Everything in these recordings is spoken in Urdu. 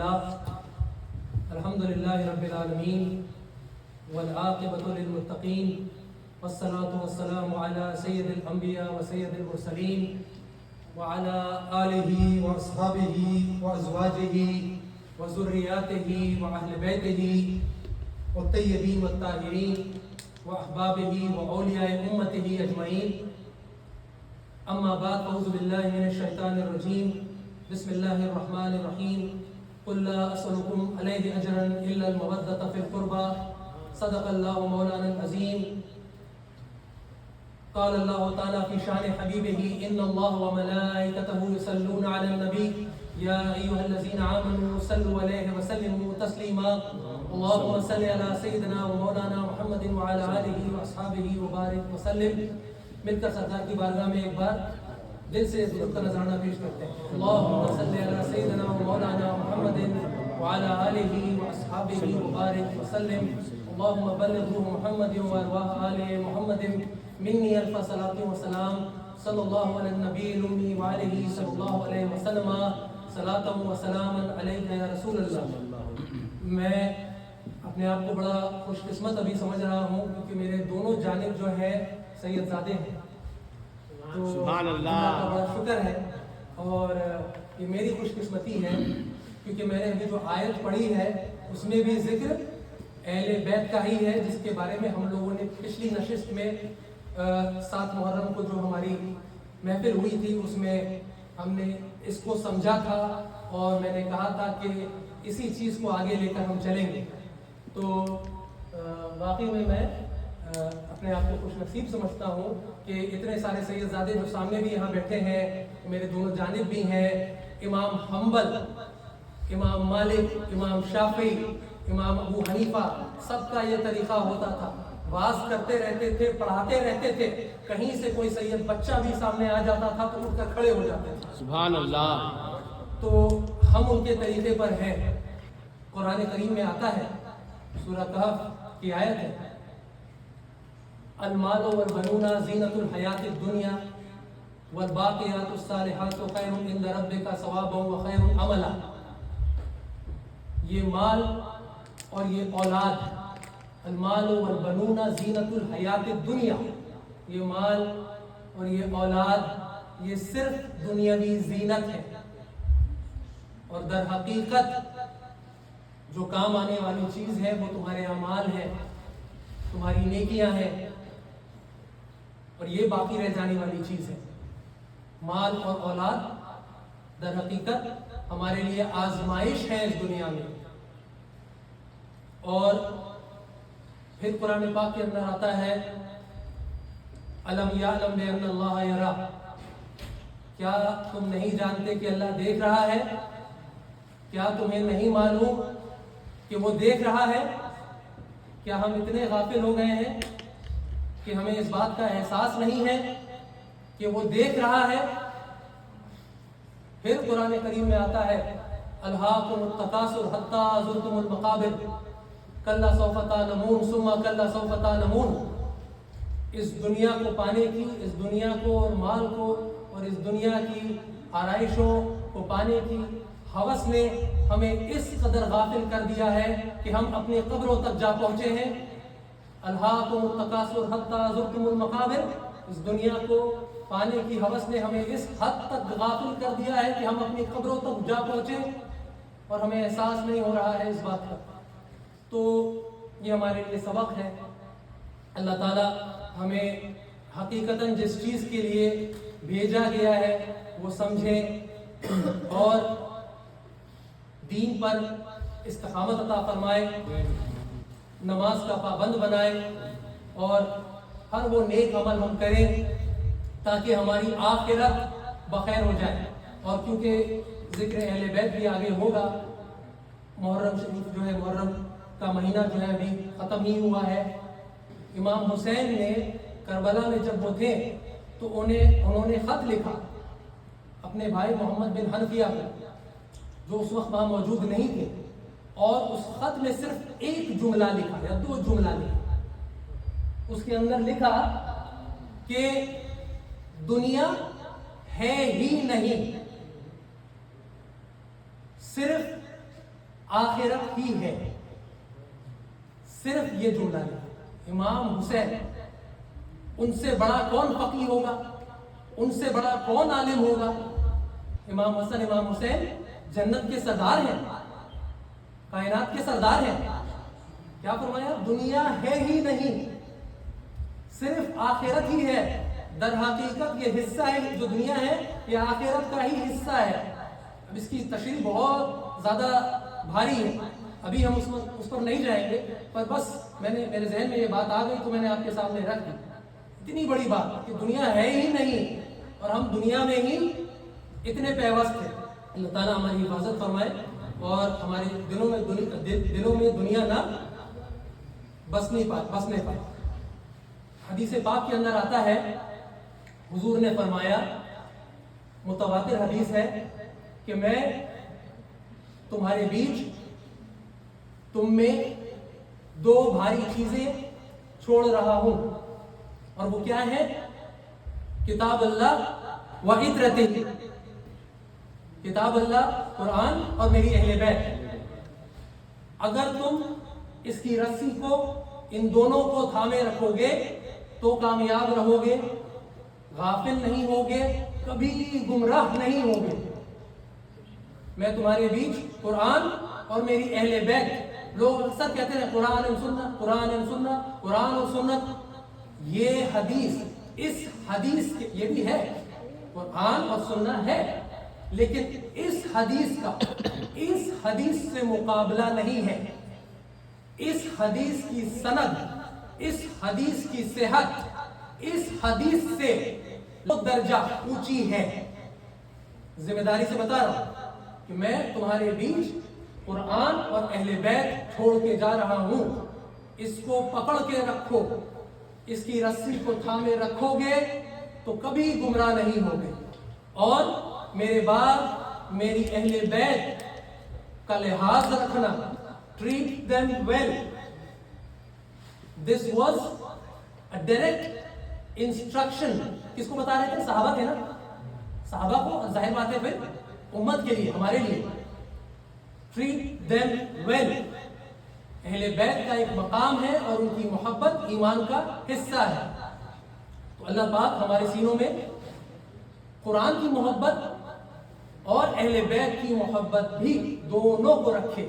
الحمد للہ رب العالمین والعاقبۃ للمتقین والصلاة والسلام علی سید الانبیاء و سید المرسلین وعلی آلہ واصحابہ وازواجہ وذریاتہ واہل بیتہ والطیبین والطاہرین واحبابہ واولیاء امتہ اجمعین. اما بعد فاعوذ باللہ من الشیطان الرجیم. بسم اللہ الرحمن الرحیم. قل لا اسألكم علیہ اجرا الا المودۃ فی القربى. صدق اللہ مولانا العظیم. قال اللہ تعالی فی شان حبیبہ ان اللہ وملائکتہ یصلون علی النبی یا ایھا الذین آمنوا صلوا علیہ وسلموا تسلیما. اللهم صل علی سیدنا و مولانا محمد وعلی آلہ واصحابہ وبارک وسلم. مل کر سرکار کی بارگاہ میں ایک بار دل سے درود کا نذرانہ پیش کرتے ہیں. اللهم صل علی سیدنا و مولانا محمد وعلی آلہ واصحابہ وبارک وسلم. اللهم بلغ محمد وارواح آل محمد منی الف صلاۃ وسلام. صلی اللہ علی النبی الامی وعلیہ صلی اللہ علیہ وسلم. صلاۃ و سلام علیک یا رسول اللہ. میں اپنے آپ کو بڑا خوش قسمت ابھی سمجھ رہا ہوں کیونکہ میرے دونوں جانب جو ہے سید زادے ہیں. تو سبحان اللہ کا بڑا شکر ہے اور یہ میری خوش قسمتی ہے کیونکہ میں نے ابھی جو آیت پڑھی ہے اس میں بھی ذکر اہل بیت کا ہی ہے جس کے بارے میں ہم لوگوں نے پچھلی نشست میں 7 محرم کو جو ہماری محفل ہوئی تھی اس میں ہم نے اس کو سمجھا تھا اور میں نے کہا تھا کہ اسی چیز کو آگے لے کر ہم چلیں گے. تو واقعی میں اپنے آپ کو خوش نصیب سمجھتا ہوں کہ اتنے سارے سید زادے جو سامنے بھی یہاں بیٹھے ہیں میرے دونوں جانب بھی ہیں. امام حنبل، امام مالک، امام شافعی، امام ابو حنیفہ، سب کا یہ طریقہ ہوتا تھا. واز کرتے رہتے تھے، پڑھاتے رہتے تھے. کہیں سے کوئی سید بچہ بھی سامنے آ جاتا تھا تو اٹھ کر کھڑے ہو جاتے تھے. سبحان اللہ. تو ہم ان کے طریقے پر ہیں. قرآن کریم میں آتا ہے، سورہ کہف کی آیت ہے، المال والبنون زینۃ الحیات الدنیا والباقیات الصالحات خیر عند ربک ثوابا وخیر عملا. یہ مال اور یہ اولاد، المال والبنون زینۃ الحیات الدنیا، یہ مال اور یہ اولاد یہ صرف دنیاوی زینت ہے اور در حقیقت جو کام آنے والی چیز ہے وہ تمہارے اعمال ہیں، تمہاری نیکیاں ہیں اور یہ باقی رہ جانے والی چیز ہے. مال اور اولاد در حقیقت ہمارے لیے آزمائش ہے اس دنیا میں. اور پھر قرآن پاک کے اندر آتا ہے الم یعلم بان اللہ یرا. کیا تم نہیں جانتے کہ اللہ دیکھ رہا ہے؟ کیا تمہیں نہیں معلوم کہ وہ دیکھ رہا ہے؟ کیا ہم اتنے غافل ہو گئے ہیں کہ ہمیں اس بات کا احساس نہیں ہے کہ وہ دیکھ رہا ہے؟ پھر قرآن کریم میں آتا ہے الہاکم التکاثر حتی زرتم المقابر کلا سوف تعلمون ثم کلا سوف تعلمون. اس دنیا کو پانے کی، اس دنیا کو اور مال کو اور اس دنیا کی آرائشوں کو پانے کی ہوس نے ہمیں اس قدر غافل کر دیا ہے کہ ہم اپنی قبروں تک جا پہنچے ہیں. الہاکم التکاثر حتی زرتم المقابر. اس دنیا کو پانے کی ہوس نے ہمیں اس حد تک غافل کر دیا ہے کہ ہم اپنی قبروں تک جا پہنچے اور ہمیں احساس نہیں ہو رہا ہے اس بات کا. تو یہ ہمارے لیے سبق ہے. اللہ تعالیٰ ہمیں حقیقتاً جس چیز کے لیے بھیجا گیا ہے وہ سمجھیں اور دین پر استقامت عطا فرمائے، نماز کا پابند بنائے اور ہر وہ نیک عمل ہم کریں تاکہ ہماری آخرت بخیر ہو جائے. اور کیونکہ ذکر اہل بیت بھی آگے ہوگا، محرم شریف جو ہے، محرم کا مہینہ جو ہے ابھی ختم ہی ہوا ہے. امام حسین نے کربلا میں جب وہ تھے تو انہوں نے خط لکھا اپنے بھائی محمد بن حنفیہ کو جو اس وقت وہاں موجود نہیں تھے، اور اس خط میں صرف ایک جملہ لکھا یا 2 جملہ لکھا. اس کے اندر لکھا کہ دنیا ہے ہی نہیں، صرف آخرت ہی ہے. صرف یہ جملہ نہیں. امام حسین، ان سے بڑا کون فقیہ ہوگا، ان سے بڑا کون عالم ہوگا؟ امام حسن امام حسین جنت کے سردار ہیں، کائنات کے سردار ہیں. کیا فرمایا؟ دنیا ہے ہی نہیں، صرف آخرت ہی ہے. در حقیقت یہ حصہ ہے جو دنیا ہے، یہ آخرت کا ہی حصہ ہے. اب اس کی تشریح بہت زیادہ بھاری ہے، ابھی ہم اس پر نہیں جائیں گے، پر بس میرے ذہن میں یہ بات آ گئی تو میں نے آپ کے سامنے رکھ دی. اتنی بڑی بات کہ دنیا ہے ہی نہیں اور ہم دنیا میں ہی اتنے پیوست ہیں. اللہ تعالیٰ ہماری حفاظت فرمائے اور ہمارے دلوں میں دنیا نہ بسنے پائے. حدیث پاک کے اندر آتا ہے، حضور نے فرمایا، متواتر حدیث ہے، کہ میں تمہارے بیچ تم میں 2 بھاری چیزیں چھوڑ رہا ہوں، اور وہ کیا ہے؟ کتاب اللہ و عترتہ، کتاب اللہ قرآن اور میری اہل بیت. اگر تم اس کی رسی کو، ان دونوں کو تھامے رکھو گے تو کامیاب رہو گے، غافل نہیں ہوگے، کبھی گمراہ نہیں ہوگے. میں تمہارے بیچ قرآن اور میری اہل بیت. لوگ اکثر کہتے ہیں قرآن و سنت، قرآن و سنت، قرآن و سنت. یہ حدیث، اس حدیث کے یہ بھی ہے، قرآن اور سنت ہے، لیکن اس حدیث سے مقابلہ نہیں ہے. اس حدیث کی سند، اس حدیث کی صحت، اس حدیث سے وہ درجہ اونچی ہے. ذمہ داری سے بتا رہا ہوں کہ میں تمہارے بیچ قرآن اور اہل بیت چھوڑ کے جا رہا ہوں. اس کو پکڑ کے رکھو، اس کی رسی کو تھامے رکھو گے تو کبھی گمراہ نہیں ہوگے. اور میرے بعد میری اہل بیت کا لحاظ رکھنا. Treat them well. This was a direct instruction. کس کو بتا رہے تھے؟ صحابہ تھے نا، صحابہ کو، ظاہر بات ہے پھر امت کے لیے، ہمارے لیے. Treat them well. اہل بیت کا ایک مقام ہے اور ان کی محبت ایمان کا حصہ ہے. تو اللہ پاک ہمارے سینوں میں قرآن کی محبت اور اہل بیت کی محبت بھی دونوں کو رکھے.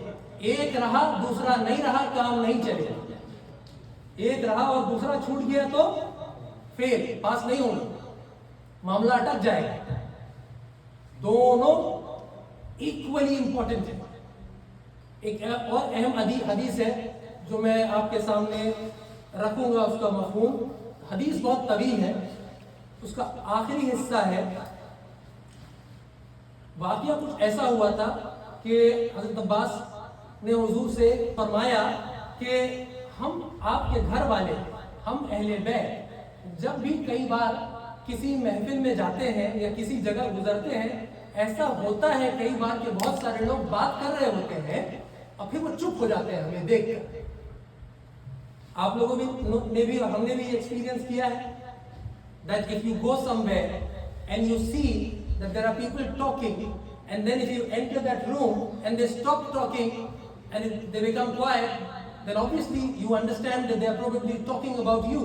ایک رہا دوسرا نہیں رہا، کام نہیں چلے. ایک رہا اور دوسرا چھوٹ گیا تو فیل، پاس نہیں ہوگا، معاملہ اٹک جائے گا. دونوں ایکولی امپورٹنٹ ہے. ایک اور اہم حدیث ہے جو میں آپ کے سامنے رکھوں گا، اس کا مفہوم. حدیث بہت طویل ہے، اس کا آخری حصہ ہے. واقعہ کچھ ایسا ہوا تھا کہ حضرت عباس نے حضور سے فرمایا کہ ہم آپ کے گھر والے، ہم اہل بیت، جب بھی کئی بار کسی محفل میں جاتے ہیں یا کسی جگہ گزرتے ہیں، ایسا ہوتا ہے کئی بار کہ بہت سارے لوگ بات کر رہے ہوتے ہیں اور پھر وہ چپ ہو جاتے ہیں ہمیں دیکھ کر. آپ لوگوں نے بھی اور ہم نے بھی ایکسپیرینس کیا ہے that if you go somewhere and you see that there are people talking, and then if you enter that room and they stop talking and they become quiet, then obviously you understand that they are probably talking about you.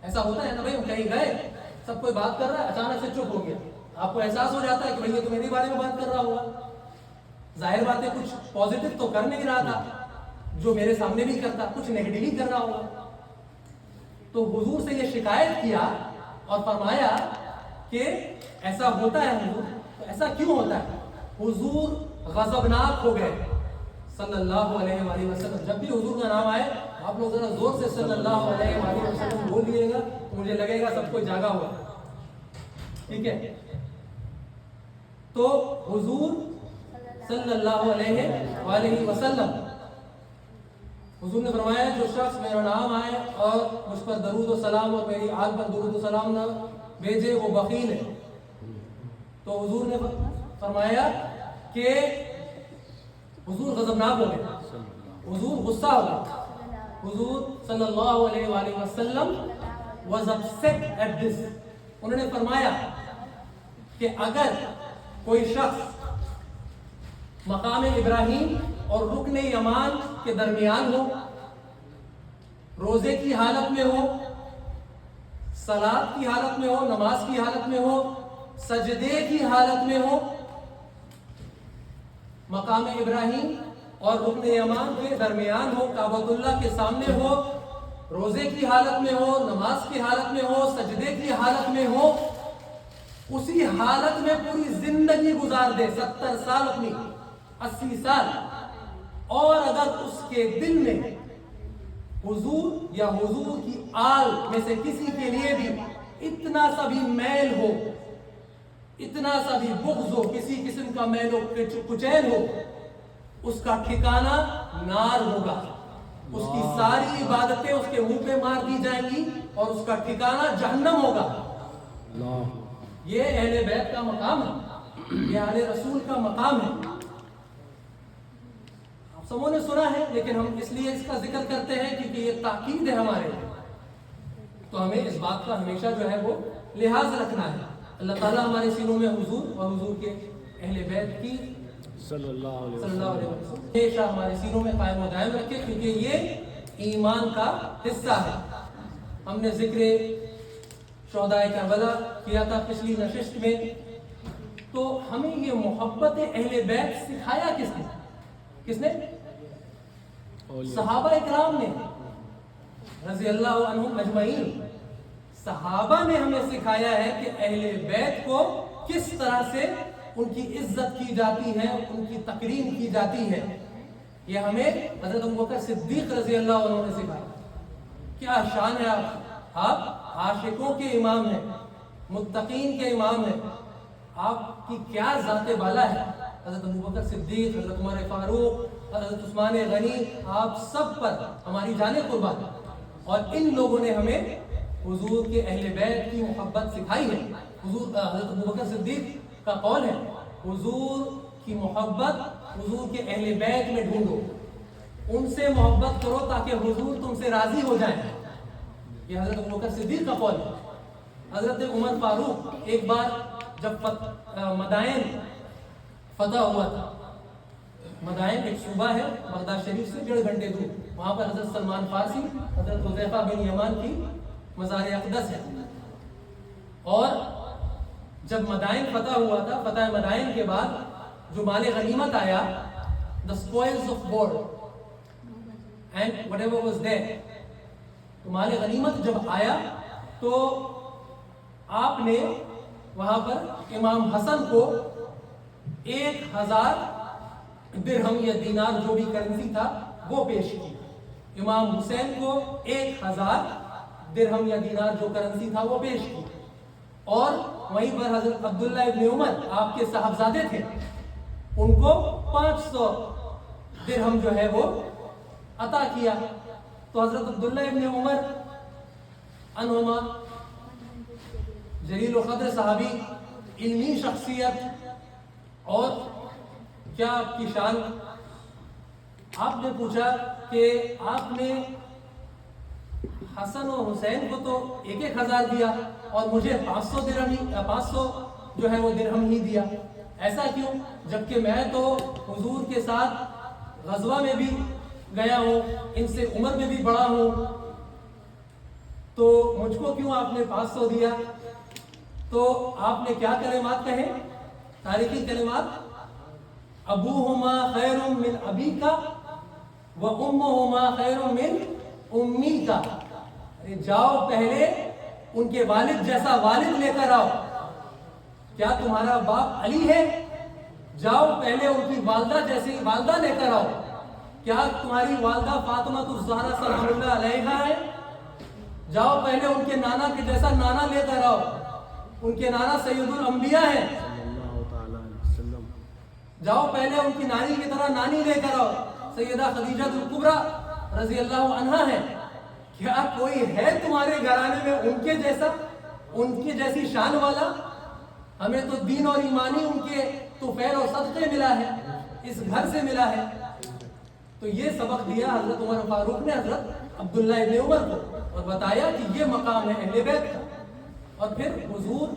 ایسا ہوتا ہے نا بھائی، ہم کہیں گئے، سب کوئی بات کر رہا ہے، اچانک سے چپ ہو گیا، آپ کو احساس ہو جاتا ہے کہ بھائی یہ تو میرے بارے میں بات کر رہا ہوگا. ظاہر بات ہے کچھ پازیٹیو تو کر نہیں رہا تھا جو میرے سامنے بھی کرتا، کچھ نیگیٹو ہی کر رہا ہوگا. تو حضور سے یہ شکایت کیا اور فرمایا کہ ایسا ہوتا ہے حضور. تو ایسا کیوں ہوتا ہے؟ حضور غضبناک ہو گئے صلی اللہ علیہ وآلہ وسلم. جب بھی حضور کا نام آئے آپ لوگ ذرا زور سے صلی اللہ علیہ وآلہ وسلم بول دیجیے گا تو مجھے لگے گا سب کوئی جاگا ہوا. ٹھیک ہے؟ تو حضور صلی اللہ علیہ وآلہ وسلم، حضور نے فرمایا جو شخص میرا نام آئے اور مجھ پر درود و سلام اور میری آل پر درود و سلام نہ بھیجے وہ بخیل ہے. تو حضور نے فرمایا کہ حضور غضبناک ہو گئے، حضور غصہ ہو گئے. حضور صلی اللہ علیہ وآلہ وسلم was upset at this. انہوں نے فرمایا کہ اگر کوئی شخص مقام ابراہیم اور رکن یمان کے درمیان ہو، روزے کی حالت میں ہو، صلاۃ کی حالت میں ہو، نماز کی حالت میں ہو، سجدے کی حالت میں ہو، مقام ابراہیم اور رکن یمان کے درمیان ہو، کعبۃ اللہ کے سامنے ہو، روزے کی حالت میں ہو، نماز کی حالت میں ہو، سجدے کی حالت میں ہو، اسی حالت میں پوری زندگی گزار دے، 70 سال اپنی، 80 سال، اور اگر اس کے دل میں حضور یا حضور کی آل میں سے کسی کے لیے بھی اتنا سا بھی میل ہو، اتنا سا بھی بغض ہو، کسی قسم کا میل و کچیل ہو، اس کا ٹھکانہ نار ہوگا، اس کی ساری عبادتیں اس کے منہ پہ مار دی جائیں گی اور اس کا ٹھکانہ جہنم ہوگا۔ یہ اہل بیت کا مقام ہے، یہ اہل رسول کا مقام ہے۔ آپ سبوں نے سنا ہے، لیکن ہم اس لیے اس کا ذکر کرتے ہیں کیونکہ یہ تاکید ہے ہمارے لیے، تو ہمیں اس بات کا ہمیشہ جو ہے وہ لحاظ رکھنا ہے۔ اللہ تعالیٰ ہمارے سینوں میں حضور اور حضور کے اہل بیت کی صلی اللہ علیہ وسلم ہمیشہ ہمارے سینوں میں قائم و دائم رکھے، کیونکہ یہ ایمان کا حصہ ہے۔ ہم نے ذکر شہدائے کربلا کیا تھا پچھلی نشست میں، تو ہمیں یہ محبت اہل بیت سکھایا کس نے؟ صحابہ اکرام نے رضی اللہ عنہم اجمعین۔ صحابہ نے ہمیں سکھایا ہے کہ اہل بیت کو کس طرح سے ان کی عزت کی جاتی ہے، ان کی تکریم کی جاتی ہے۔ یہ ہمیں حضرت ابوبکر صدیق رضی اللہ عنہ نے سکھایا۔ کیا شان ہے آپ عاشقوں کے امام ہیں، متقین کے امام ہیں، آپ کی کیا ذات بالا ہے۔ حضرت ابوبکر صدیق، حضرت عمر فاروق، حضرت عثمان غنی، آپ سب پر ہماری جانیں قربان۔ اور ان لوگوں نے ہمیں حضور کے اہل بیت کی محبت سکھائی ہے۔ حضرت ابوبکر صدیق کا قول ہے، حضور کی محبت حضور کے اہل بیت میں ڈھونڈو، ان سے محبت کرو تاکہ حضور تم سے راضی ہو جائیں۔ یہ حضرت ابوبکر صدیق کا قول ہے۔ حضرت عمر فاروق ایک بار جب مدائن فتح ہوا تھا، مدائن ایک صوبہ ہے بغداد شریف سے 1.5 گھنٹے دور، وہاں پر حضرت سلمان فارسی، حضرت حذیفہ بن یمان کی مزار اقدس ہے۔ اور جب مدائن فتح ہوا تھا، فتح مدائن کے بعد جو مال غنیمت آیا، the spoils of war and whatever was there، تو مال غنیمت جب آیا تو آپ نے وہاں پر امام حسن کو 1000 درہم یا دینار جو بھی کرنسی تھا وہ پیش کی، امام حسین کو 1000 درہم یا دینار جو کرنسی تھا وہ پیش کی، اور وہیں پر حضرت عبداللہ ابن عمر آپ کے صاحبزادے تھے، ان کو 500 درہم جو ہے وہ عطا کیا۔ تو حضرت عبداللہ ابن عمر عنہما جلیل القدر صحابی، علمی شخصیت، اور کیا آپ کی شان۔ آپ نے پوچھا کہ آپ نے حسن اور حسین کو تو 1000 دیا اور مجھے 500 جو ہے وہ درہم ہی دیا، ایسا کیوں؟ جبکہ میں تو حضور کے ساتھ غزوہ میں بھی گیا ہوں، ان سے عمر میں بھی بڑا ہوں، تو مجھ کو کیوں آپ نے 500 دیا؟ تو آپ نے کیا کلمات کہے، تاریخی کلمات، ابوہما خیر من ابیکا و امہما خیر من امیکا، جاؤ پہلے ان کے والد جیسا والد لے کر آؤ۔ کیا تمہارا باپ علی ہے؟ جاؤ پہلے ان کی والدہ جیسی والدہ لے کر آؤ۔ کیا تمہاری والدہ فاطمہ الزہرا سلام اللہ علیہا ہے؟ جاؤ پہلے ان کے نانا کے جیسا نانا لے کر آؤ، ان کے نانا سید الانبیاء ہیں۔ جاؤ پہلے ان کی نانی کی طرح نانی لے کر آؤ، سیدہ خدیجہ الکبریٰ رضی اللہ عنہا ہے۔ کیا کوئی ہے تمہارے گھرانے میں ان کے جیسا، ان کی جیسی شان والا؟ ہمیں تو دین اور ایمانی ان کے طفیل اور صدقے ملا ہے، اس گھر سے ملا ہے۔ تو یہ سبق دیا حضرت عمر فاروق نے حضرت عبداللہ ابن عمر کو، اور بتایا کہ یہ مقام ہے اہل بیت کا۔ اور پھر حضور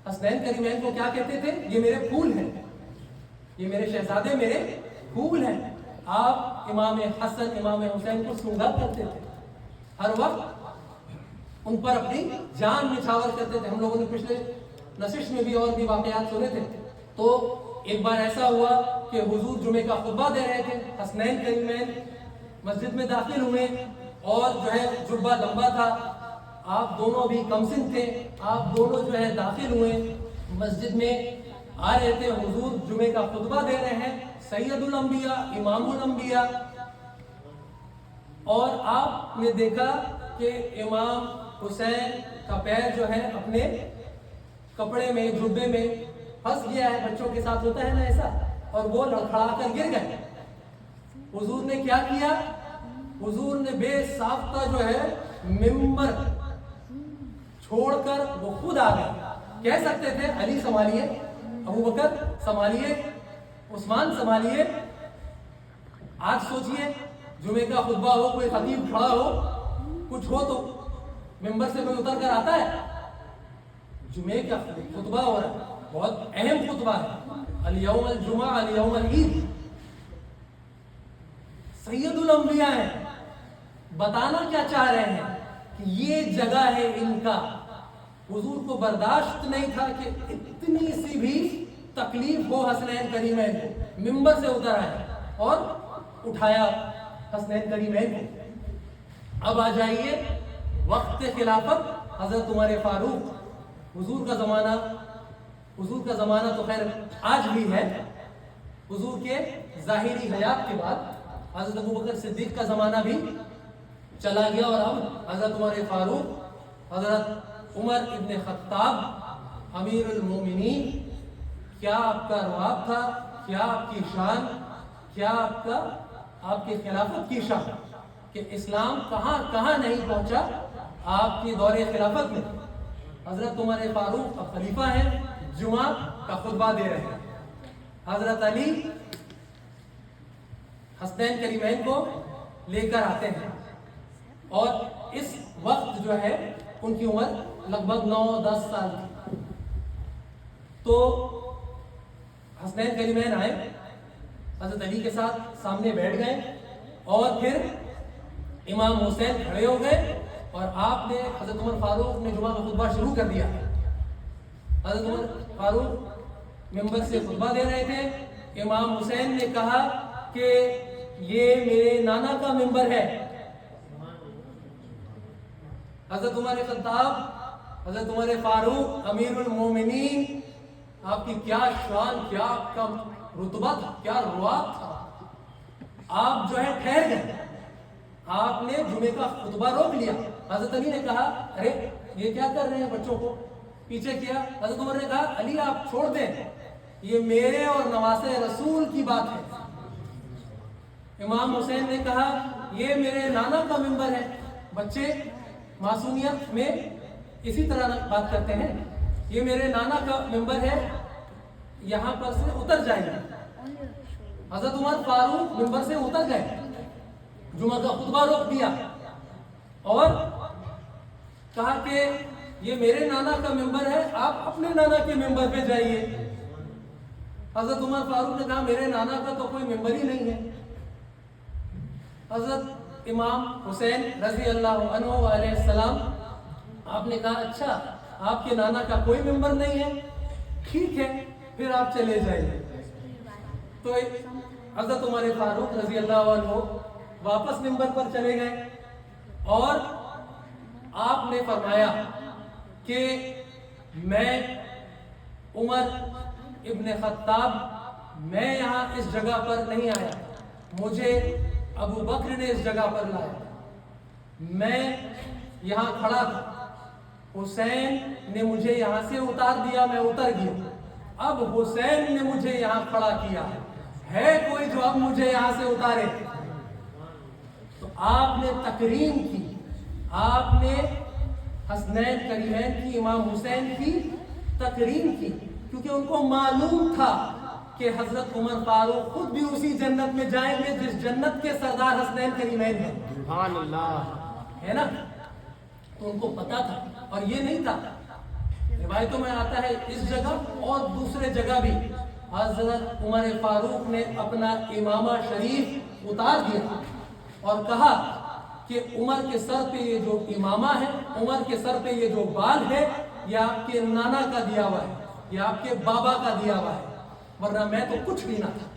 حسنین کریمین کو کیا کہتے تھے؟ یہ میرے پھول ہیں، یہ میرے شہزادے میرے پھول ہیں. آپ امام حسن امام حسین کو سنگا کرتے تھے, ہر وقت ان پر اپنی جان نچھاور کرتے تھے. ہم لوگوں نے پچھلے نشست میں بھی اور بھی واقعات سنے تھے. تو ایک بار ایسا ہوا کہ حضور جمعے کا خطبہ دے رہے تھے, حسنین کریمین مسجد میں داخل ہوئے اور جو ہے جبہ لمبا تھا, آپ دونوں بھی کم سن تھے, آپ دونوں جو ہے داخل ہوئے مسجد میں, آ رہے تھے. حضور جمعے کا خطبہ دے رہے ہیں, سید الانبیاء امام الانبیاء, اور آپ نے دیکھا کہ امام حسین کا پیر جو ہے اپنے کپڑے میں جبے میں پھنس گیا ہے, بچوں کے ساتھ ہوتا ہے نا ایسا, اور وہ لڑکھڑا کر گر گئے. حضور نے کیا کیا؟ حضور نے بے ساختہ جو ہے ممبر چھوڑ کر وہ خود آ گئے. کہہ سکتے تھے علی سنبھالیے, ابو بکر سنبھالیے, عثمان سنبھالیے. آج سوچئے جمعے کا خطبہ ہو, کوئی خطیب کھڑا ہو, کچھ ہو تو ممبر سے کوئی اتر کر آتا ہے؟ جمعے کا خطبہ ہو رہا ہے, بہت اہم خطبہ ہے, الیوم الجمعہ الیوم العید, سید الانبیاء ہیں. بتانا کیا چاہ رہے ہیں کہ یہ جگہ ہے ان کا. حضور کو برداشت نہیں تھا کہ اتنی سی بھی تکلیف ہو حسنین کریمین کو. ممبر سے اتر آئے اور اٹھایا حسنین کریمین کو. اب آ جائیے وقت خلافت, حضرت عمر فاروق. حضور کا زمانہ تو خیر آج بھی ہے. حضور کے ظاہری حیات کے بعد حضرت ابو بکر صدیق کا زمانہ بھی چلا گیا, اور اب حضرت عمر فاروق, حضرت عمر ابن خطاب امیر المومنین. کیا آپ کا رواب تھا, کیا آپ کی شان, کیا آپ کی خلافت کی شان, کہ اسلام کہاں کہاں نہیں پہنچا آپ کی دور خلافت میں. حضرت عمر فاروق اب خلیفہ ہیں, جمعہ کا خطبہ دے رہے ہیں. حضرت علی حسنین کریمین کو لے کر آتے ہیں, اور اس وقت جو ہے ان کی عمر لگ بھگ 9-10 سال تھی. تو حسنین کریمین آئے, حضرت علی کے ساتھ سامنے بیٹھ گئے, اور پھر امام حسین کھڑے ہو گئے, اور آپ نے حضرت عمر فاروق نے جمعہ کا خطبہ شروع کر دیا. حضرت عمر فاروق ممبر سے خطبہ دے رہے تھے. امام حسین نے کہا کہ یہ میرے نانا کا ممبر ہے. حضرت عمر خطاب, حضرت عمر فاروق امیر المومنین, آپ کی کیا شان, کیا آپ کا رتبہ تھا, کیا رواب تھا. آپ جو ہے ٹھہر گئے, آپ نے جمعے کا خطبہ روک لیا. حضرت علی نے کہا ارے یہ کیا کر رہے ہیں, بچوں کو پیچھے کیا. حضرت عمر نے کہا علی آپ چھوڑ دیں, یہ میرے اور نواسے رسول کی بات ہے. امام حسین نے کہا یہ میرے نانا کا ممبر ہے. بچے معصومیت میں اسی طرح بات کرتے ہیں, یہ میرے نانا کا ممبر ہے, یہاں پر سے اتر جائیں گے. حضرت عمر فاروق ممبر سے اتر گئے, جمعہ کا خطبہ روک دیا, اور کہا کہ یہ میرے نانا کا ممبر ہے, آپ اپنے نانا کے ممبر پہ جائیے. حضرت عمر فاروق نے کہا میرے نانا کا تو کوئی ممبر ہی نہیں ہے. حضرت امام حسین رضی اللہ عنہ علیہ السلام, آپ نے کہا اچھا آپ کے نانا کا کوئی ممبر نہیں ہے, ٹھیک ہے پھر آپ چلے جائیے. تو حضرت عمر فاروق رضی اللہ عنہ واپس ممبر پر چلے گئے, اور آپ نے فرمایا کہ میں عمر ابن خطاب, میں یہاں اس جگہ پر نہیں آیا, مجھے ابو بکر نے اس جگہ پر لایا. میں یہاں کھڑا تھا, حسین نے مجھے یہاں سے اتار دیا, میں اتر گیا. اب حسین نے مجھے یہاں کھڑا کیا ہے کوئی جو اب مجھے یہاں سے اتارے. تو آپ نے تکریم کی, آپ نے حسنین کریمین کی, امام حسین کی تکریم کی, کیونکہ ان کو معلوم تھا کہ حضرت عمر فاروق خود بھی اسی جنت میں جائیں گے جس جنت کے سردار حسنین کریمین ہیں. سبحان اللہ, ہے نا. تو ان کو پتا تھا, اور یہ نہیں تھا, روایتوں میں آتا ہے اس جگہ اور دوسرے جگہ بھی حضرت عمر فاروق نے اپنا امامہ شریف اتار دیا اور کہا کہ عمر کے سر پہ یہ جو امامہ ہے، عمر کے سر پہ یہ جو بال ہے، یہ آپ کے نانا کا دیا ہوا ہے، یہ آپ کے بابا کا دیا ہوا ہے، ورنہ میں تو کچھ بھی نہ تھا۔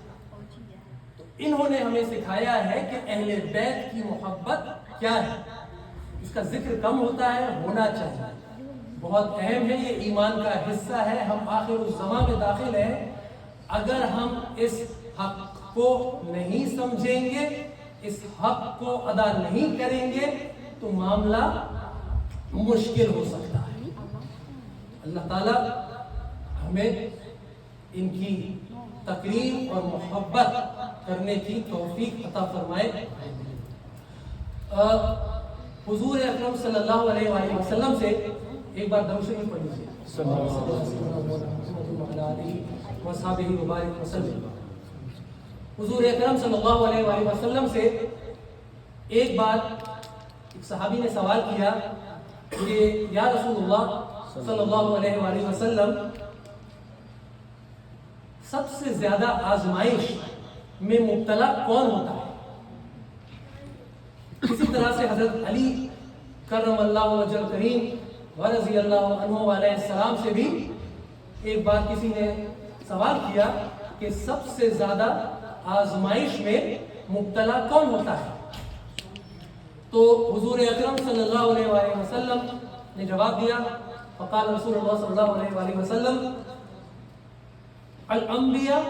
تو انہوں نے ہمیں سکھایا ہے کہ اہل بیت کی محبت کیا ہے، اس کا ذکر کم ہوتا ہے، ہونا چاہیے، بہت اہم ہے، یہ ایمان کا حصہ ہے۔ ہم آخر الزمان میں داخل ہیں، اگر ہم اس حق کو نہیں سمجھیں گے، اس حق کو ادا نہیں کریں گے تو معاملہ مشکل ہو سکتا ہے۔ اللہ تعالیٰ ہمیں ان کی تقریم اور محبت کرنے کی توفیق عطا فرمائے۔ حضور اکرم صلی اللہ علیہ وآلہ وسلم سے ایک بار درود شریف پڑھ لیجیے۔ حضور اکرم صلی اللہ علیہ وآلہ وسلم سے ایک بار ایک صحابی نے سوال کیا کہ یا رسول اللہ صلی اللہ علیہ وآلہ وسلم، سب سے زیادہ آزمائش میں مبتلا کون ہوتا ہے؟ اسی طرح سے حضرت علی کرم اللہ وجہ کریم ورضی اللہ عنہ علیہ السلام سے بھی ایک بار کسی نے سوال کیا کہ سب سے زیادہ آزمائش میں مبتلا کون ہوتا ہے؟ تو حضور اکرم صلی اللہ علیہ وآلہ وسلم نے جواب دیا، فقال رسول اللہ صلی اللہ علیہ وآلہ وسلم الانبیاء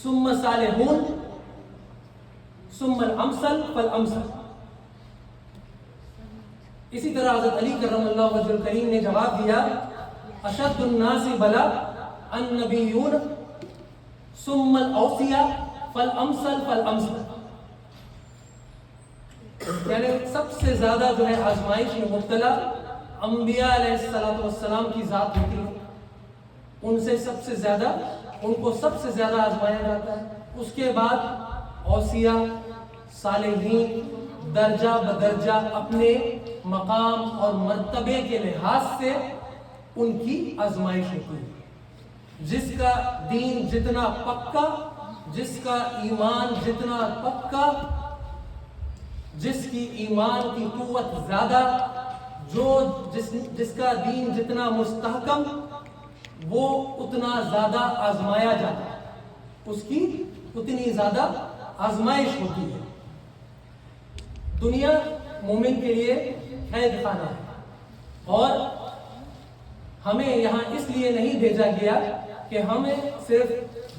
ثم صالحون ثم الامثل فالامثل۔ اسی طرح حضرت علی کرم اللہ وجہ کریم نے جواب دیا، اشد الناس بلا النبیون ثم الاوصیاء فالامثل فالامثل۔ یعنی سب سے زیادہ جو ہے آزمائش میں مبتلا انبیاء علیہ السلام کی ذات ہوتی ہے، ان سے سب سے زیادہ، ان کو سب سے زیادہ آزمایا جاتا ہے۔ اس کے بعد اوصیاء، صالحین، درجہ بدرجہ اپنے مقام اور مرتبے کے لحاظ سے ان کی آزمائش ہوتی ہے۔ جس کا دین جتنا پکا، جس کا ایمان جتنا پکا، جس کی ایمان کی قوت زیادہ، جس کا دین جتنا مستحکم، وہ اتنا زیادہ آزمایا جاتا ہے، اس کی اتنی زیادہ آزمائش ہوتی ہے۔ دنیا مومن کے لیے قید خانہ ہے، اور ہمیں یہاں اس لیے نہیں بھیجا گیا کہ ہمیں صرف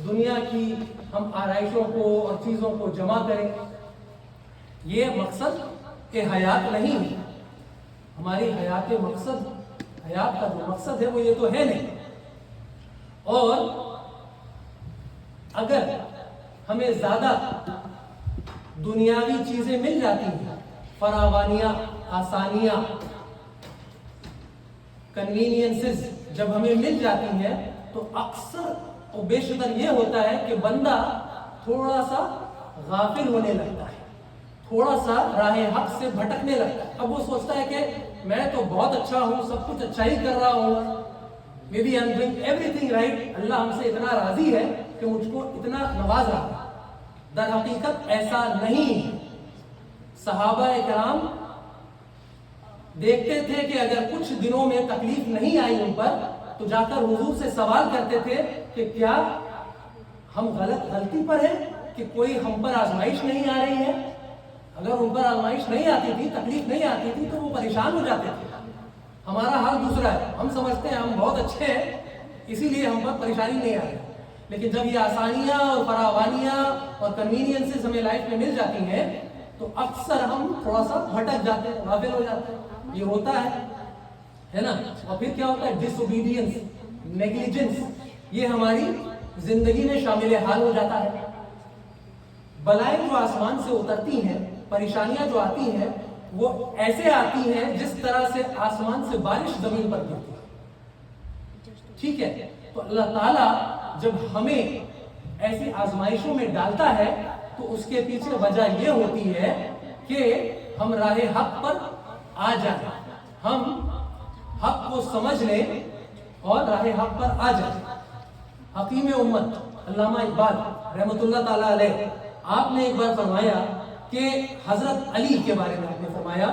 دنیا کی ہم آرائشوں کو اور چیزوں کو جمع کریں، یہ مقصد کہ حیات نہیں ہے، ہماری حیات کا جو مقصد ہے وہ یہ تو ہے نہیں۔ اور اگر ہمیں زیادہ دنیاوی چیزیں مل جاتی ہیں، فراوانیاں، آسانیاں، کنوینئنسز جب ہمیں مل جاتی ہیں تو اکثر و بیشتر یہ ہوتا ہے کہ بندہ تھوڑا سا غافل ہونے لگتا ہے، تھوڑا سا راہ حق سے بھٹکنے لگتا ہے۔ اب وہ سوچتا ہے کہ میں تو بہت اچھا ہوں، سب کچھ اچھا ہی کر رہا ہوں، maybe I am doing everything right, اللہ ہم سے اتنا راضی ہے کہ مجھ کو اتنا نواز رہا ہے۔ در حقیقت ایسا نہیں ہے۔ صحابہ کرام دیکھتے تھے کہ اگر کچھ دنوں میں تکلیف نہیں آئی ان پر تو جا کر حضور سے سوال کرتے تھے کہ کیا ہم غلطی پر ہیں کہ کوئی ہم پر آزمائش نہیں آ رہی ہے؟ اگر ان پر آزمائش نہیں آتی تھی، تکلیف نہیں آتی تھی تو وہ پریشان ہو جاتے تھے۔ ہمارا حال دوسرا ہے، ہم سمجھتے ہیں ہم بہت اچھے ہیں اسی لیے ہم پر پریشانی نہیں آ رہی، لیکن جب یہ آسانیاں اور فراوانیاں اور کنوینئنسز ہمیں لائف میں مل جاتی ہیں تو اکثر ہم تھوڑا سا بھٹک جاتے ہیں، غافل ہو جاتے ہیں، یہ ہوتا ہے نا۔ اور پھر کیا ہوتا ہے؟ ڈس اوبیڈینس، نیگلیجنس، یہ ہماری زندگی میں شامل حال ہو جاتا ہے۔ بلائیں جو آسمان سے اترتی ہیں، پریشانیاں جو آتی ہیں، وہ ایسے آتی ہیں جس طرح سے آسمان سے بارش زمین پر گرتی ہے، ٹھیک ہے؟ تو اللہ تعالیٰ جب ہمیں ایسی آزمائشوں میں ڈالتا ہے تو اس کے پیچھے وجہ یہ ہوتی ہے کہ ہم راہ حق پر آ جائیں، ہم حق کو سمجھ لیں اور راہ حق پر آ جائیں۔ حکیم امت علامہ اقبال رحمۃ اللہ تعالیٰ علیہ، آپ نے ایک بار فرمایا کہ حضرت علی کے بارے میں آپ نے فرمایا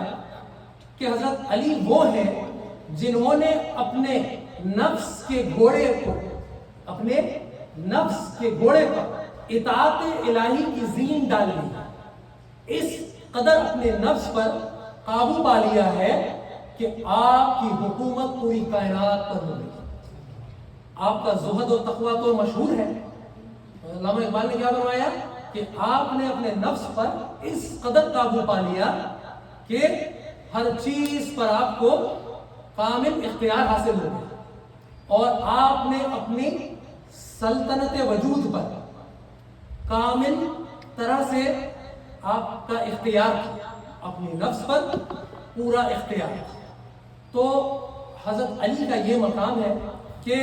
کہ حضرت علی وہ ہیں جنہوں نے اپنے نفس کے گھوڑے کو، اپنے نفس کے گھوڑے پر اطاعت الہی کی زین ڈال لی، اس قدر اپنے نفس پر قابو پا لیا ہے کہ آپ کی حکومت پوری کائنات پر ہو گئی۔ آپ کا زہد و تقوی تو مشہور ہے، علامہ اقبال نے کیا فرمایا کہ آپ نے اپنے نفس پر اس قدر قابو پا لیا کہ ہر چیز پر آپ کو کامل اختیار حاصل ہو گیا، اور آپ نے اپنی سلطنت وجود پر کامل طرح سے آپ کا اختیار کیا، اپنی نفس پر پورا اختیار۔ تو حضرت علی کا یہ مقام ہے کہ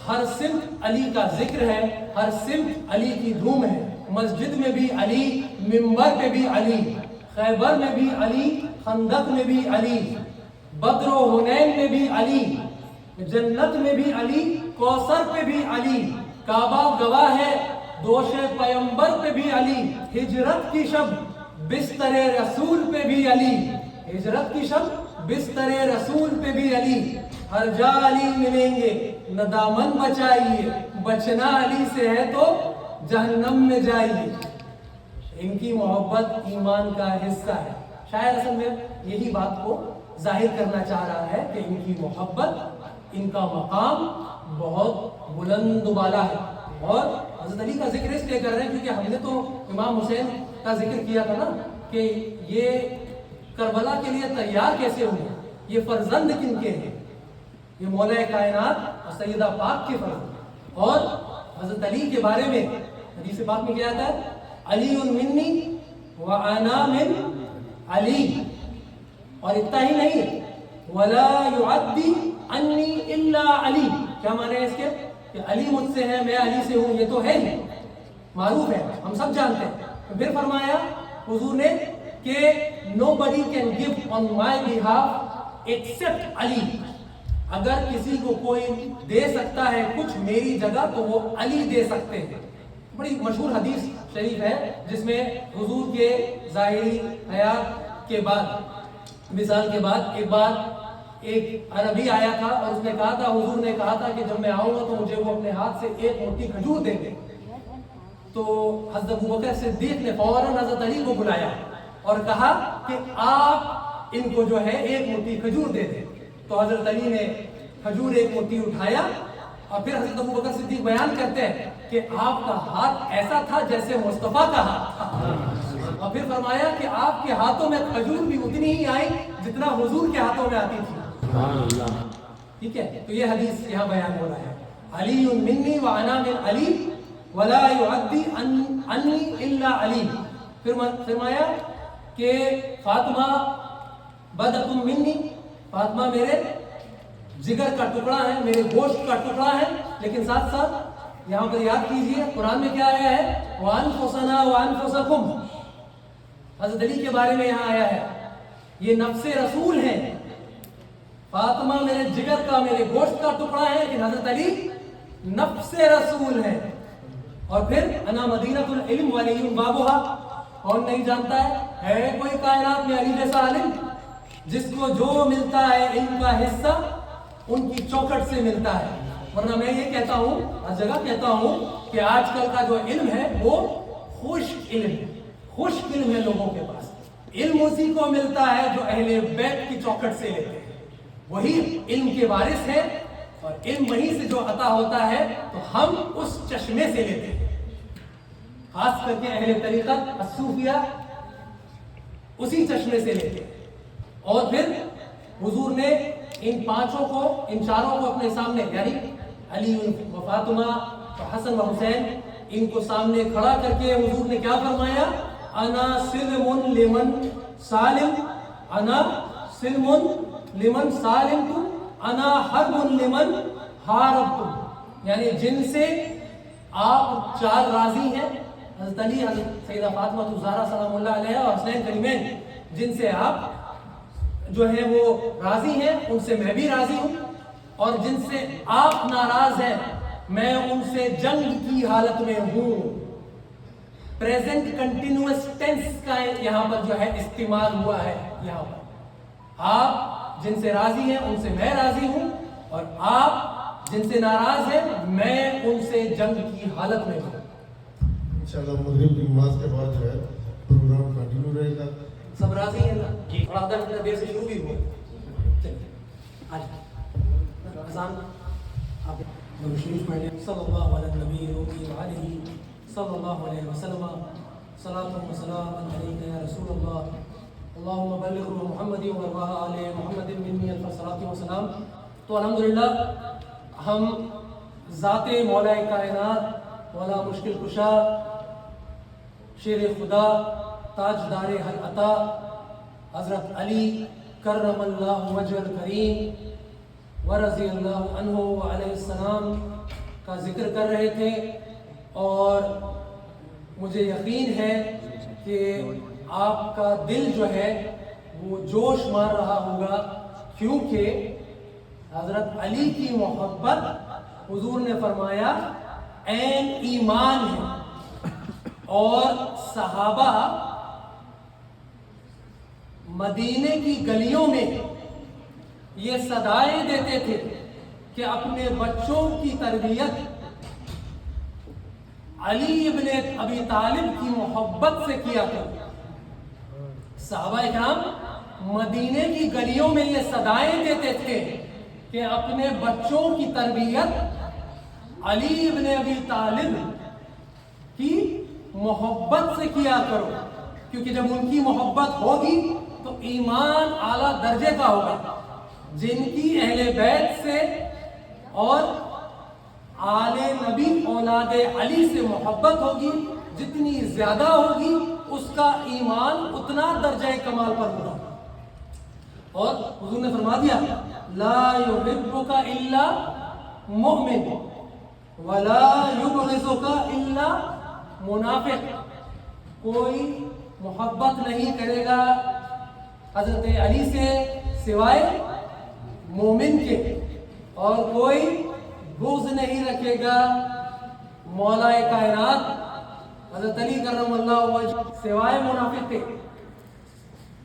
ہر سمت علی کا ذکر ہے، ہر سمت علی کی دھوم ہے، مسجد میں بھی علی، منبر پہ بھی علی، خیبر میں بھی علی، خندق میں بھی علی، بدر و حنین میں بھی علی، جنت میں بھی علی، کوثر پہ بھی علی، کعبہ گواہ ہے دوش پیمبر پہ بھی علی، ہجرت کی شب بستر رسول پہ بھی علی، ہجرت کی شب بستر رسول پہ بھی علی، ہر جا علی ملیں گے نہ دامن بچائیے، بچنا علی سے ہے تو جہنم میں جائیے۔ ان کی محبت ایمان کا حصہ ہے۔ شاعر اصل میں یہی بات کو ظاہر کرنا چاہ رہا ہے کہ ان کی محبت، ان کا مقام بہت بلند و بالا ہے۔ اور حضرت علی کا ذکر اس لیے کر رہے ہیں کیونکہ ہم نے تو امام حسین کا ذکر کیا تھا نا کہ یہ کربلا کے لیے تیار کیسے ہوئے، یہ فرزند کن کے ہیں، یہ مولا کائنات اور سیدہ پاک کے فرزند۔ اور حضرت علی کے بارے میں حدیث پاک میں کیا آتا ہے، علی منی وانا من علی، اور اتنا ہی نہیں، ولا یعدی انی الا علی۔ کیا معنی ہے اس کے کہ علی مجھ سے ہے، میں علی سے ہوں، یہ تو ہے ہی معروف ہے، ہم سب جانتے ہیں۔ پھر فرمایا حضور نے کہ nobody can give on my behalf except علی، اگر کسی کو کوئی دے سکتا ہے کچھ میری جگہ تو وہ علی دے سکتے ہیں۔ بڑی مشہور حدیث شریف ہے جس میں حضور کے ظاہری حیات کے بعد، مثال کے بعد، ایک بار ایک عربی آیا تھا اور اس نے کہا تھا، حضور نے کہا تھا کہ جب میں آؤں گا تو مجھے وہ اپنے ہاتھ سے ایک موٹی کھجور دیں گے۔ تو حضرت ابوبکر صدیق نے فوراً حضرت علی کو بلایا اور کہا کہ آپ ان کو جو ہے ایک موٹی کھجور دے دیں۔ تو حضرت علی نے کھجور ایک موٹی اٹھایا، اور پھر حضرت ابوبکر صدیق بیان کرتے ہیں کہ آپ کا ہاتھ ایسا تھا جیسے مصطفیٰ کا ہاتھ تھا، اور پھر فرمایا کہ آپ کے ہاتھوں میں کھجور بھی اتنی ہی آئی جتنا حضور کے ہاتھوں میں آتی تھی۔ ٹھیک ہے، تو یہ حدیث یہاں بیان ہو رہا ہے، علی منی وانا من علی ولا یعدی انی الا علی۔ پھر فرمایا کہ فاطمہ بدۃ منی، فاطمہ میرے جگر کا ٹکڑا ہے، میرے گوشت کا ٹکڑا ہے، لیکن ساتھ ساتھ یہاں پر یاد کیجئے قرآن میں کیا آیا ہے، وَأَنفُسَنَا وَأَنفُسَكُمْ۔ حضرت علی کے بارے میں یہاں آیا ہے یہ نفس رسول ہیں، فاطمہ میرے جگر کا، میرے گوشت کا ٹکڑا ہے، لیکن حضرت علی نفس رسول ہیں۔ اور پھر انا مدینۃ العلم وعلی بابھا، کون نہیں جانتا ہے کوئی کائنات میں علی جیسا عالم، جس کو جو ملتا ہے علم کا حصہ ان کی چوکھٹ سے ملتا ہے۔ ورنہ میں یہ کہتا ہوں، ہر جگہ کہتا ہوں کہ آج کل کا جو علم ہے وہ خشک علم ہے، خشک علم ہے لوگوں کے پاس۔ علم اسی کو ملتا ہے جو اہل بیت کی چوکھٹ سے لیتے ہیں، وہی علم کے وارث ہیں، اور علم وہیں سے جو عطا ہوتا ہے تو ہم اس چشمے سے لیتے ہیں، خاص کر کے اہل طریقت الصوفیہ اسی چشمے سے لیتے ہیں۔ اور پھر حضور نے ان پانچوں کو، ان چاروں کو اپنے سامنے، یعنی علی و فاطمہ و حسن و حسین، ان کو سامنے کھڑا کر کے حضور نے کیا فرمایا، انا سلم لمن سالم، انا سلم لمن سالمتم، انا حرب لمن حاربتم، یعنی جن سے آپ چار راضی ہیں، حضرت علی، حضرت سیدہ فاطمہ الزہرا سلام اللہ علیہ اور حسنین کریمین، جن سے آپ جو ہیں وہ راضی ہیں ان سے میں بھی راضی ہوں، اور جن سے آپ ناراض ہیں میں ان سے جنگ کی حالت میں ہوں. پریزنٹ کنٹینیوس ٹینس کا یہاں پر جو ہے استعمال ہوا ہے. یہاں پر آپ جن سے راضی ہیں ان سے میں راضی ہوں، اور آپ جن سے ناراض ہیں میں ان سے جنگ کی حالت میں ہوں. انشاءاللہ مغرب کی نماز کے بعد جو ہے پروگرام کنٹینیو رہے گا. سب راضی ہیں نا؟ اور آدھا گھنٹہ دیر سے شروع بھی ہوا. چلیے آج اذان آپ شریف پڑھیں. صلی اللہ علیہ نبی وآلہ صلی اللہ علیہ وسلم. صلاۃ و سلام علیک یا رسول اللہ. اللہم بلغ محمد و آل محمد منی الف صلاۃ و سلام. تو الحمدللہ ہم ذات مولا کائنات، مولا مشکل کشا، شیر خدا، تاجدار حل عطا حضرت علی کرم اللہ وجہ الکریم ورضی اللہ عنہ علیہ السلام کا ذکر کر رہے تھے، اور مجھے یقین ہے کہ آپ کا دل جو ہے وہ جوش مار رہا ہوگا، کیونکہ حضرت علی کی محبت حضور نے فرمایا عین ایمان ہے. اور صحابہ مدینے کی گلیوں میں یہ صدائیں دیتے تھے کہ اپنے بچوں کی تربیت علی ابن ابی طالب کی محبت سے کیا کرو. صحابہ اکرام مدینے کی گلیوں میں یہ صدائیں دیتے تھے کہ اپنے بچوں کی تربیت علی ابن ابی طالب کی محبت سے کیا کرو، کیونکہ جب ان کی محبت ہوگی تو ایمان اعلیٰ درجے کا ہوگا. جن کی اہل بیت سے اور آل نبی اولاد علی سے محبت ہوگی، جتنی زیادہ ہوگی اس کا ایمان اتنا درجہ کمال پر ہوگا. اور حضور نے فرما دیا لا یحبک الا مؤمن ولا یبغضک الا منافق. کوئی محبت نہیں کرے گا حضرت علی سے سوائے مومن کے، اور کوئی بغض نہیں رکھے گا مولا کائنات حضرت علی کرم اللہ وجہ سوائے منافق کے.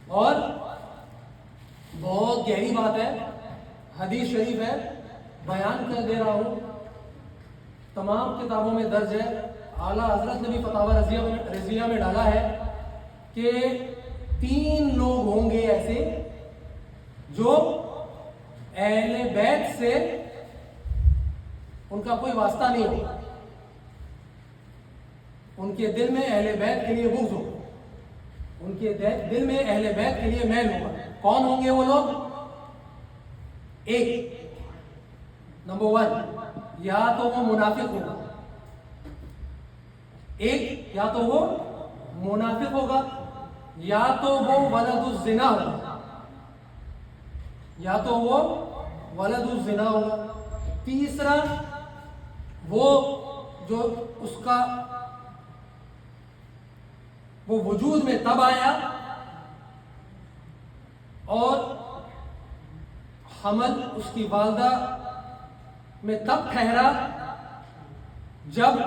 اور بہت گہری بات ہے، حدیث شریف ہے، بیان کر دے رہا ہوں، تمام کتابوں میں درج ہے. اعلیٰ حضرت نے بھی فتاوی رضیہ میں ڈالا ہے کہ 3 لوگ ہوں گے ایسے جو اہل بیت سے ان کا کوئی واسطہ نہیں ہوگا، ان کے دل میں اہل بیت کے لیے بغض ہوگا، ان کے دل میں اہل بیت کے لیے میل ہوگا. کون ہوں گے وہ لوگ؟ ایک نمبر 1 یا تو وہ منافق ہوگا، ایک یا تو وہ منافق ہوگا، یا تو وہ ولد الزنا ہوگا، یا تو وہ ولد الزنا ہوگا. تیسرا وہ جو اس کا وہ وجود میں تب آیا اور حمل اس کی والدہ میں تب ٹھہرا جب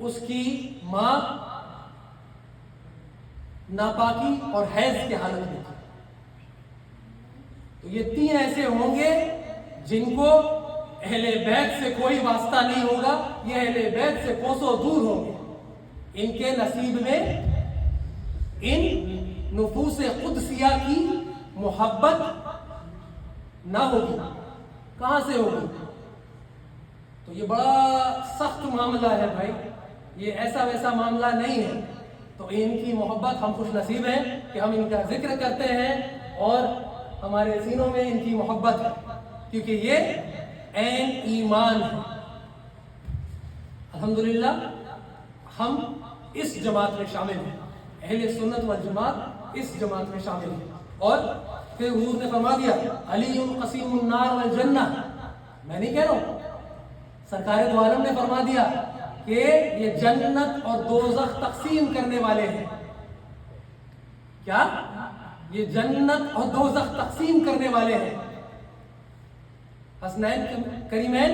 اس کی ماں ناپاکی اور حیض کی حالت میں تھی. تو یہ 3 ایسے ہوں گے جن کو اہل بیت سے کوئی واسطہ نہیں ہوگا، یہ اہل بیت سے کوسوں دور ہوں گے. ان کے نصیب میں ان نفوس قدسیہ کی محبت نہ ہوگی. کہاں سے ہوگی؟ تو یہ بڑا سخت معاملہ ہے بھائی، یہ ایسا ویسا معاملہ نہیں ہے. تو ان کی محبت ہم خوش نصیب ہیں کہ ہم ان کا ذکر کرتے ہیں اور ہمارے سینوں میں ان کی محبت ہے، کیونکہ یہ عین ایمان ہے. الحمدللہ ہم اس جماعت میں شامل ہیں، اہل سنت والجماعت اس جماعت میں شامل ہیں. اور پھر حضور نے فرما دیا علی قسیم النار والجنہ. میں نہیں کہہ رہا ہوں، سرکار دو عالم نے فرما دیا کہ یہ جنت اور دوزخ تقسیم کرنے والے ہیں. کیا؟ یہ جنت اور دوزخ تقسیم کرنے والے ہیں. حسنین کریمین